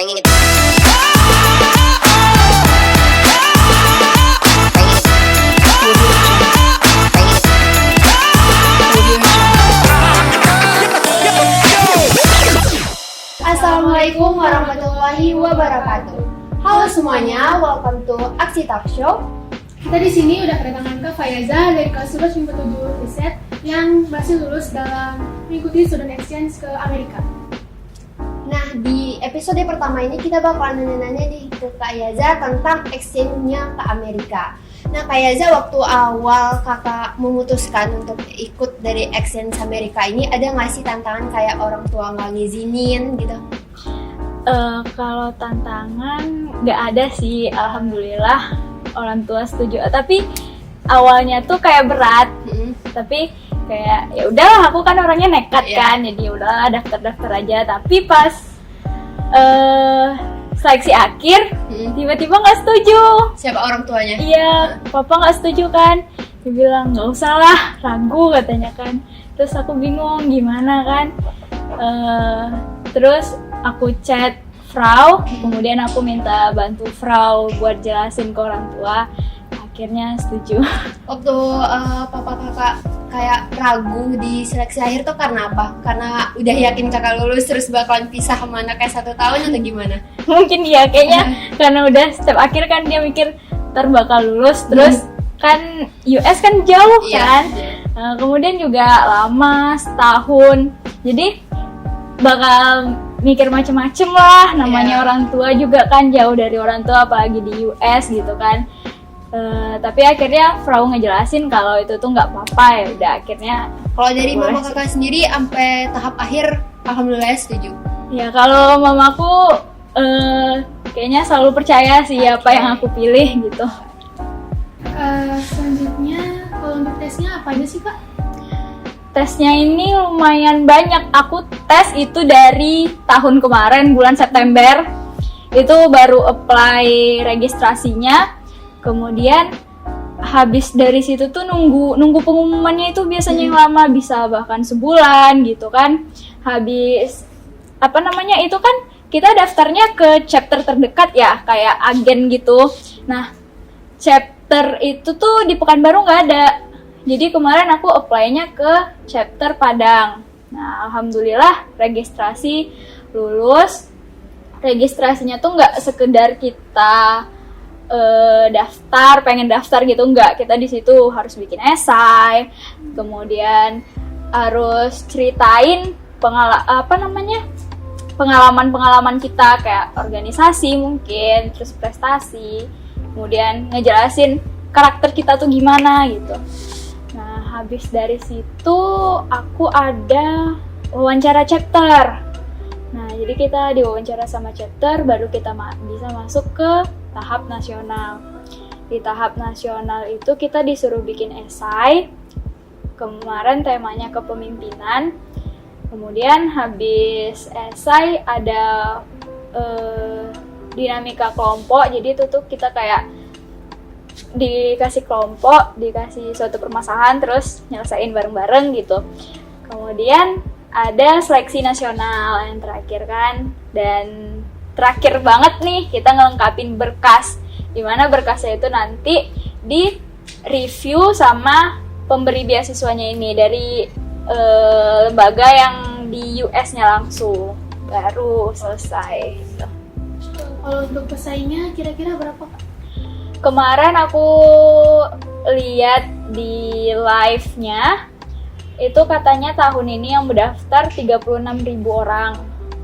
Assalamualaikum warahmatullahi wabarakatuh. Halo semuanya, welcome to Aksi Talk Show. Kita di sini udah kedatangan Kak Fayaza dari kelas 11 57 Riset yang masih lulus dalam mengikuti student exchange ke Amerika. Nah, di episode pertama ini kita bakalan nanya-nanya nih ke Kak Yaza tentang exchange-nya ke Amerika. Nah, Kak Yaza, waktu awal kakak memutuskan untuk ikut dari exchange Amerika ini, ada nggak sih tantangan kayak orang tua nggak ngizinin gitu? Kalau tantangan nggak ada sih, alhamdulillah orang tua setuju. Tapi awalnya tuh kayak berat, tapi kayak ya udahlah, aku kan orangnya nekat kan, jadi udahlah daftar aja. Tapi pas seleksi akhir tiba-tiba nggak setuju. Siapa orang tuanya? Iya, papa nggak setuju kan. Dia bilang nggak usah lah, ragu katanya kan. Terus aku bingung gimana kan. Terus aku chat Frau, kemudian aku minta bantu Frau buat jelasin ke orang tua. Akhirnya setuju. Waktu papa kakak kayak ragu di seleksi akhir tuh karena apa? Karena udah yakin kakak lulus terus bakalan pisah sama anak kayak 1 tahun atau gimana? Mungkin iya, kayaknya karena udah step akhir kan dia mikir ntar bakal lulus. Terus kan US kan jauh kan. Kemudian juga lama, setahun. Jadi bakal mikir macem-macem lah, namanya orang tua juga kan, jauh dari orang tua apalagi di US gitu kan. Tapi akhirnya Frau ngejelasin kalau itu tuh nggak apa-apa, ya udah akhirnya. Kalau dari mama kakak sendiri sampai tahap akhir, alhamdulillah setuju. Ya kalau mamaku kayaknya selalu percaya sih apa yang aku pilih gitu. Selanjutnya kalau untuk tesnya apa aja sih Kak? Tesnya ini lumayan banyak. Aku tes itu dari tahun kemarin bulan September. Itu baru apply registrasinya. Kemudian habis dari situ tuh nunggu pengumumannya itu biasanya yang lama, bisa bahkan sebulan gitu kan. Habis itu kan kita daftarnya ke chapter terdekat ya, kayak agen gitu. Nah, chapter itu tuh di Pekanbaru nggak ada. Jadi kemarin aku apply-nya ke chapter Padang. Nah, alhamdulillah registrasi lulus. Registrasinya tuh nggak sekedar kita daftar, pengen daftar gitu, nggak. Kita di situ harus bikin esai, kemudian harus ceritain pengalaman kita kayak organisasi mungkin, terus prestasi, kemudian ngejelasin karakter kita tuh gimana gitu. Nah, habis dari situ aku ada wawancara chapter. Nah, jadi kita diwawancara sama chapter, baru kita bisa masuk ke tahap nasional. Di tahap nasional itu kita disuruh bikin esai. Kemarin temanya kepemimpinan. Kemudian habis esai ada dinamika kelompok. Jadi itu tuh kita kayak dikasih kelompok, dikasih suatu permasalahan, terus nyelesain bareng-bareng gitu. Kemudian ada seleksi nasional yang terakhir kan, dan terakhir banget nih kita ngelengkapin berkas, dimana berkasnya itu nanti di review sama pemberi beasiswanya ini dari lembaga yang di US-nya langsung, baru selesai gitu. Kalau untuk pesaingnya kira-kira berapa Kak? Kemarin aku lihat di live-nya itu katanya tahun ini yang mendaftar 36.000 orang.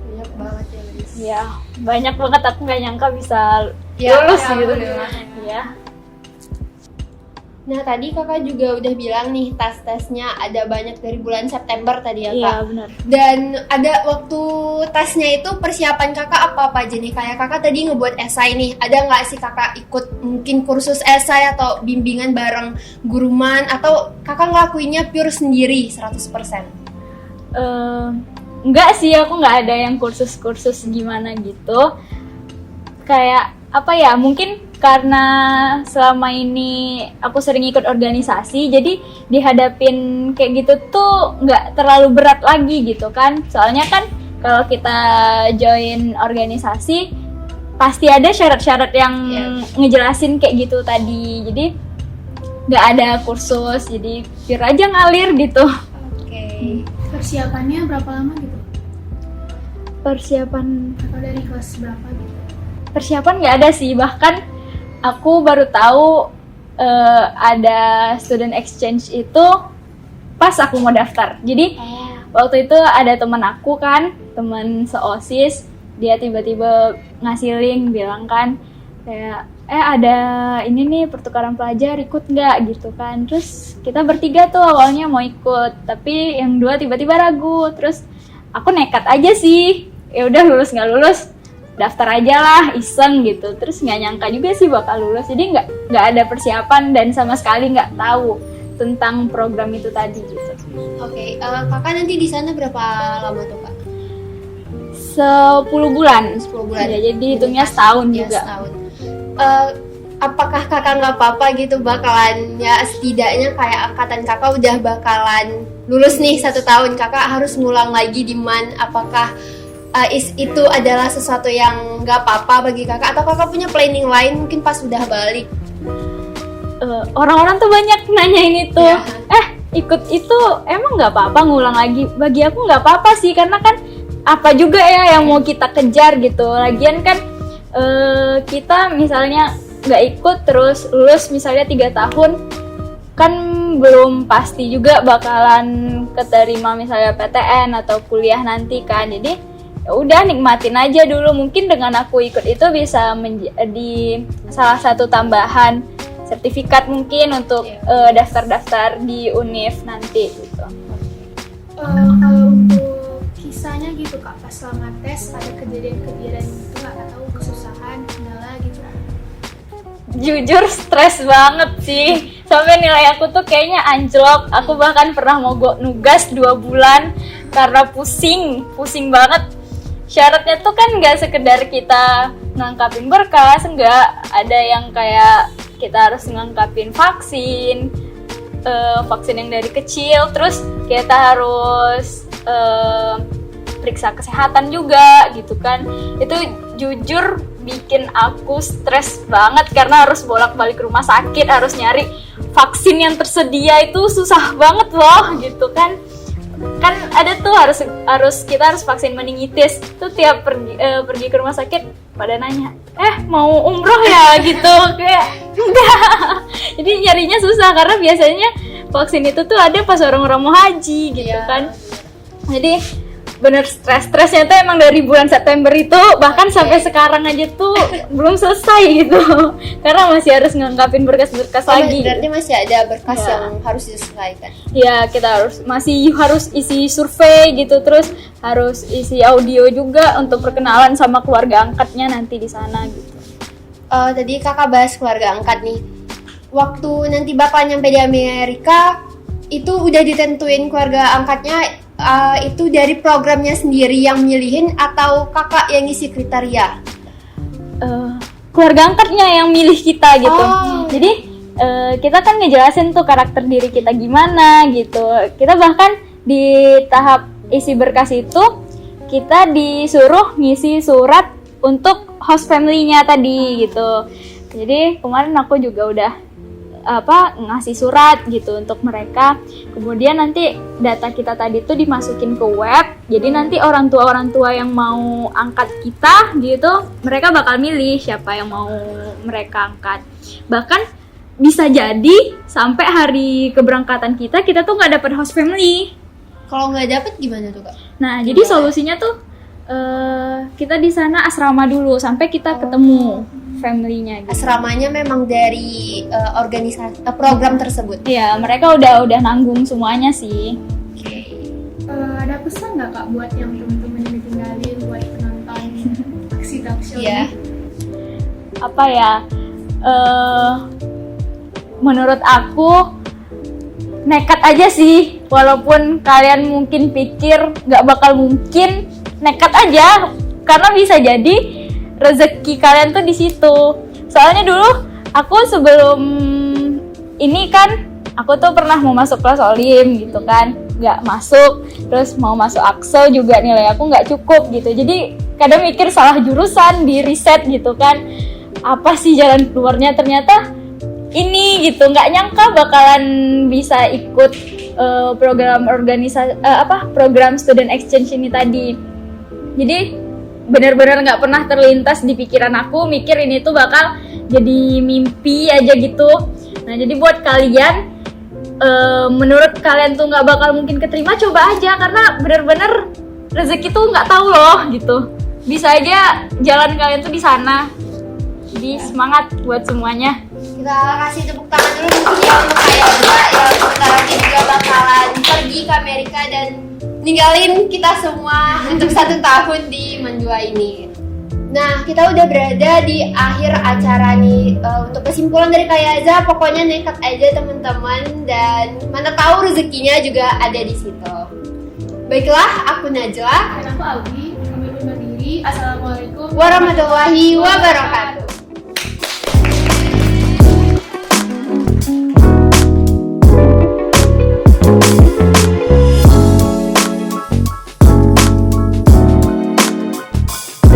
Banyak banget ya, guys. Ya, banyak banget, aku nggak nyangka bisa lulus gitu. Ya. Nah, tadi kakak juga udah bilang nih tes-tesnya ada banyak dari bulan September tadi ya Kak? Iya, benar. Dan ada waktu tesnya itu persiapan kakak apa aja nih? Kayak kakak tadi ngebuat esai nih, ada nggak sih kakak ikut mungkin kursus esai atau bimbingan bareng guruman, atau kakak ngelakuinnya pure sendiri 100%? Enggak sih, aku nggak ada yang kursus-kursus gimana gitu. Kayak apa ya, mungkin karena selama ini aku sering ikut organisasi, jadi dihadapin kayak gitu tuh nggak terlalu berat lagi gitu kan. Soalnya kan kalau kita join organisasi pasti ada syarat-syarat yang ngejelasin kayak gitu tadi. Jadi nggak ada kursus, jadi pure aja ngalir gitu. Oke. Persiapannya berapa lama gitu? Persiapan Atau dari kelas berapa gitu? persiapan nggak ada sih, bahkan aku baru tahu ada student exchange itu pas aku mau daftar. Jadi waktu itu ada teman aku kan, teman se-OSIS, dia tiba-tiba ngasih link bilang kan kayak ada ini nih pertukaran pelajar, ikut nggak gitu kan. Terus kita bertiga tuh awalnya mau ikut, tapi yang dua tiba-tiba ragu. Terus aku nekat aja sih, ya udah lulus nggak lulus daftar aja lah, iseng gitu. Terus nggak nyangka juga sih bakal lulus, jadi nggak ada persiapan dan sama sekali nggak tahu tentang program itu tadi gitu. Oke, kakak nanti di sana berapa lama tuh kak? 10 bulan. 10 bulan. Ya, jadi hitungnya setahun Ya, juga. setahun. Apakah kakak nggak apa-apa gitu bakalan ya setidaknya kayak angkatan kakak udah bakalan lulus nih 1 tahun, kakak harus ngulang lagi di MAN? Apakah itu adalah sesuatu yang nggak apa-apa bagi kakak, atau kakak punya planning lain mungkin pas udah balik? Orang-orang tuh banyak nanyain itu. Ya. Ikut itu emang nggak apa-apa ngulang lagi? Bagi aku nggak apa-apa sih, karena kan apa juga ya yang mau kita kejar gitu. Lagian kan kita misalnya nggak ikut terus lulus misalnya 3 tahun, kan belum pasti juga bakalan keterima misalnya PTN atau kuliah nanti kan. Jadi ya udah nikmatin aja dulu. Mungkin dengan aku ikut itu bisa menjadi salah satu tambahan sertifikat mungkin untuk daftar-daftar di UNIF nanti gitu. Kalau untuk kisahnya gitu kak, pas selama tes ada kejadian-kejadian gitu nggak, atau kesusahan, kendala gitu? Jujur stres banget sih, sampai nilai aku tuh kayaknya anjlok. Aku bahkan pernah mogok nugas 2 bulan karena pusing banget. Syaratnya tuh kan nggak sekedar kita ngangkapin berkas, enggak, ada yang kayak kita harus ngangkapin vaksin yang dari kecil, terus kita harus periksa kesehatan juga gitu kan. Itu jujur bikin aku stres banget karena harus bolak-balik rumah sakit, harus nyari vaksin yang tersedia, itu susah banget loh gitu kan. Kan ada tuh kita harus vaksin meningitis tuh, tiap pergi ke rumah sakit pada nanya mau umroh ya gitu, kayak enggak. Jadi nyarinya susah karena biasanya vaksin itu tuh ada pas orang-orang mau haji gitu kan. Jadi bener stresnya tuh emang dari bulan September itu, bahkan sampai sekarang aja tuh belum selesai gitu karena masih harus ngangkapin berkas-berkas lagi. Berarti masih ada berkas yang harus diselesaikan. Ya, kita masih harus isi survei gitu, terus harus isi audio juga untuk perkenalan sama keluarga angkatnya nanti di sana gitu. Tadi kakak bahas keluarga angkat nih. Waktu nanti bakal nyampe di Amerika, itu udah ditentuin keluarga angkatnya itu dari programnya sendiri yang milihin, atau kakak yang ngisi kriteria? Keluarga angkatnya yang milih kita gitu. Jadi kita kan ngejelasin tuh karakter diri kita gimana gitu. Kita bahkan di tahap isi berkas itu kita disuruh ngisi surat untuk host family-nya tadi gitu. Jadi kemarin aku juga udah ngasih surat gitu untuk mereka. Kemudian nanti data kita tadi tuh dimasukin ke web. Jadi nanti orang tua yang mau angkat kita gitu, mereka bakal milih siapa yang mau mereka angkat. Bahkan bisa jadi sampai hari keberangkatan kita tuh nggak dapet host family. Kalau nggak dapet gimana tuh kak? Nah, jadi solusinya tuh kita di sana asrama dulu sampai kita ketemu family-nya gitu. Asramanya memang dari organisasi program tersebut? Iya, mereka udah nanggung semuanya sih. Ada pesan nggak kak buat yang teman-teman yang ditinggalin, buat penonton aksi talk show Iya. ini? Apa ya? Menurut aku nekat aja sih. Walaupun kalian mungkin pikir nggak bakal mungkin, nekat aja karena bisa jadi rezeki kalian tuh di situ. Soalnya dulu aku sebelum ini kan aku tuh pernah mau masuk kelas Olim gitu kan, nggak masuk. Terus mau masuk Axel juga nilai aku nggak cukup gitu. Jadi kadang mikir salah jurusan, di riset gitu kan, apa sih jalan keluarnya, ternyata ini gitu. Nggak nyangka bakalan bisa ikut program program student exchange ini tadi. Jadi benar-benar nggak pernah terlintas di pikiran aku mikir ini tuh bakal jadi mimpi aja gitu. Nah jadi buat kalian, menurut kalian tuh nggak bakal mungkin keterima, coba aja, karena benar-benar rezeki tuh nggak tahu loh gitu. Bisa aja jalan kalian tuh di sana. Jadi semangat buat semuanya. Kita kasih tepuk tangan dulu mungkin ya untuk Kak Yaza yang sebentar lagi juga bakalan pergi ke Amerika dan ninggalin kita semua untuk 1 tahun di Manjua ini. Nah, kita udah berada di akhir acara nih. Untuk kesimpulan dari Kak Yaza, pokoknya nekat aja teman-teman, dan mana tahu rezekinya juga ada di situ. Baiklah, aku Najla. Dan aku Aldi, kami undur diri. Assalamualaikum Warahmatullahi wabarakatuh.